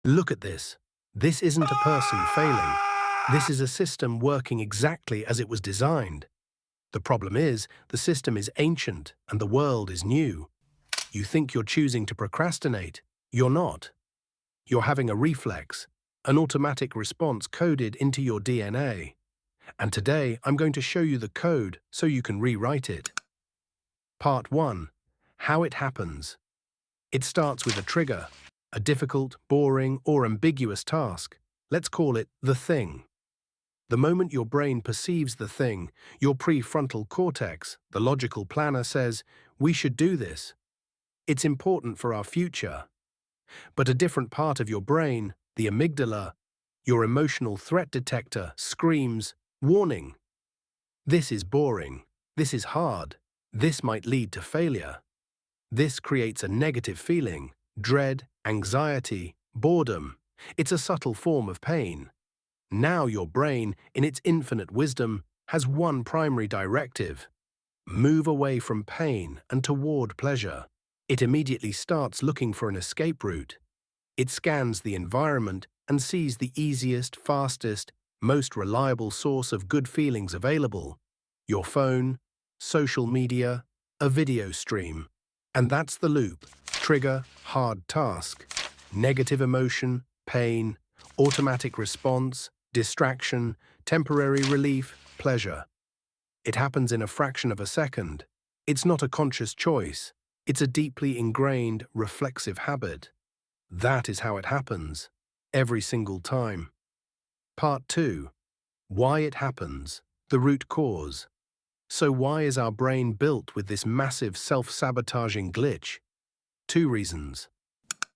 Look at this. This isn't a person failing. This is a system working exactly as it was designed. The problem is, the system is ancient and the world is new. You think you're choosing to procrastinate. You're not. You're having a reflex, an automatic response coded into your DNA. And today, I'm going to show you the code so you can rewrite it. Part 1. How it happens. It starts with a trigger, a difficult, boring, or ambiguous task. Let's call it the thing. The moment your brain perceives the thing, your prefrontal cortex, the logical planner, says, "We should do this. It's important for our future." But a different part of your brain, the amygdala, your emotional threat detector, screams, "Warning! This is boring. This is hard. This might lead to failure." This creates a negative feeling, dread, anxiety, boredom. It's a subtle form of pain. Now your brain, in its infinite wisdom, has one primary directive: move away from pain and toward pleasure. It immediately starts looking for an escape route. It scans the environment and sees the easiest, fastest, most reliable source of good feelings available: your phone, social media, a video stream. And that's the loop: trigger, hard task, negative emotion, pain, automatic response, distraction, temporary relief, pleasure. It happens in a fraction of a second. It's not a conscious choice. It's a deeply ingrained, reflexive habit. That is how it happens, every single time. Part 2. Why it happens, the root cause. So why is our brain built with this massive self-sabotaging glitch? 2 reasons.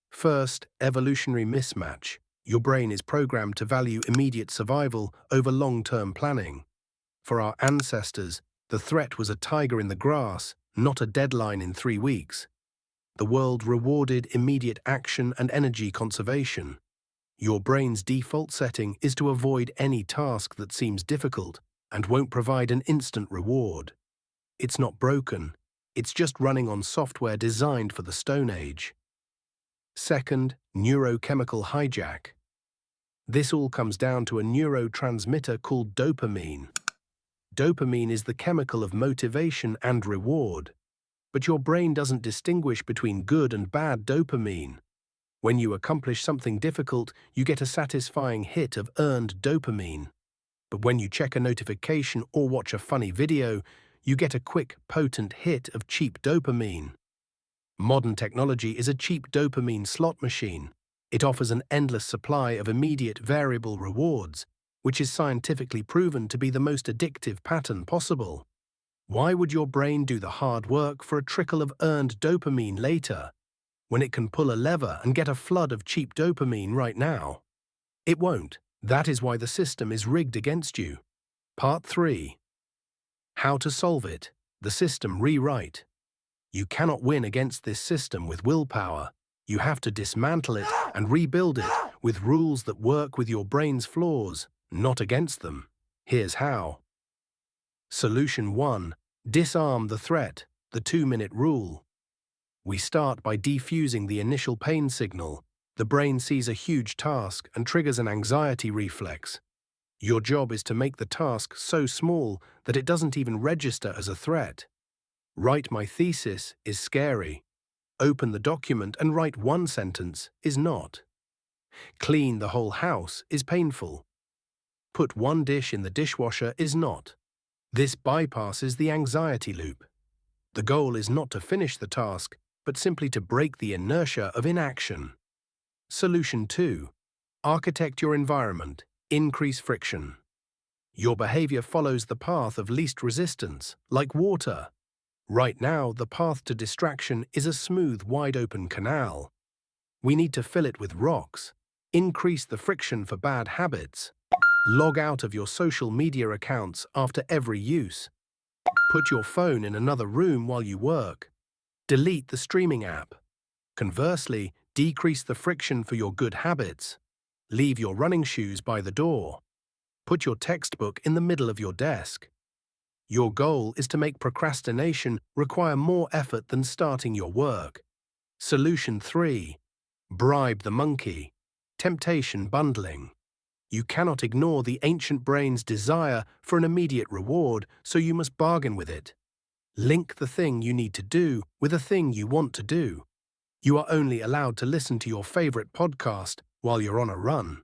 First, evolutionary mismatch. Your brain is programmed to value immediate survival over long-term planning. For our ancestors, the threat was a tiger in the grass, not a deadline in 3 weeks. The world rewarded immediate action and energy conservation. Your brain's default setting is to avoid any task that seems difficult and won't provide an instant reward. It's not broken. It's just running on software designed for the Stone Age. Second, neurochemical hijack. This all comes down to a neurotransmitter called dopamine. Dopamine is the chemical of motivation and reward. But your brain doesn't distinguish between good and bad dopamine. When you accomplish something difficult, you get a satisfying hit of earned dopamine. But when you check a notification or watch a funny video, you get a quick, potent hit of cheap dopamine. Modern technology is a cheap dopamine slot machine. It offers an endless supply of immediate variable rewards, which is scientifically proven to be the most addictive pattern possible. Why would your brain do the hard work for a trickle of earned dopamine later, when it can pull a lever and get a flood of cheap dopamine right now? It won't. That is why the system is rigged against you. Part 3. How to solve it. The system rewrite. You cannot win against this system with willpower. You have to dismantle it and rebuild it with rules that work with your brain's flaws, not against them. Here's how. Solution 1. Disarm the threat, the 2-minute rule. We start by defusing the initial pain signal. The brain sees a huge task and triggers an anxiety reflex. Your job is to make the task so small that it doesn't even register as a threat. Write my thesis is scary. Open the document and write one sentence is not. Clean the whole house is painful. Put one dish in the dishwasher is not. This bypasses the anxiety loop. The goal is not to finish the task, but simply to break the inertia of inaction. Solution 2. Architect your environment. Increase friction. Your behavior follows the path of least resistance, like water. Right now, the path to distraction is a smooth, wide-open canal. We need to fill it with rocks. Increase the friction for bad habits. Log out of your social media accounts after every use. Put your phone in another room while you work. Delete the streaming app. Conversely, decrease the friction for your good habits. Leave your running shoes by the door. Put your textbook in the middle of your desk. Your goal is to make procrastination require more effort than starting your work. Solution 3. Bribe the monkey. Temptation bundling. You cannot ignore the ancient brain's desire for an immediate reward, so you must bargain with it. Link the thing you need to do with a thing you want to do. You are only allowed to listen to your favorite podcast while you're on a run.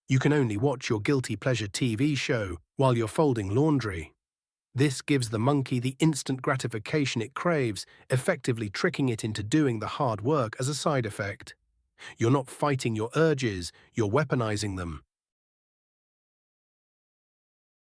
You can only watch your guilty pleasure TV show while you're folding laundry. This gives the monkey the instant gratification it craves, effectively tricking it into doing the hard work as a side effect. You're not fighting your urges, you're weaponizing them.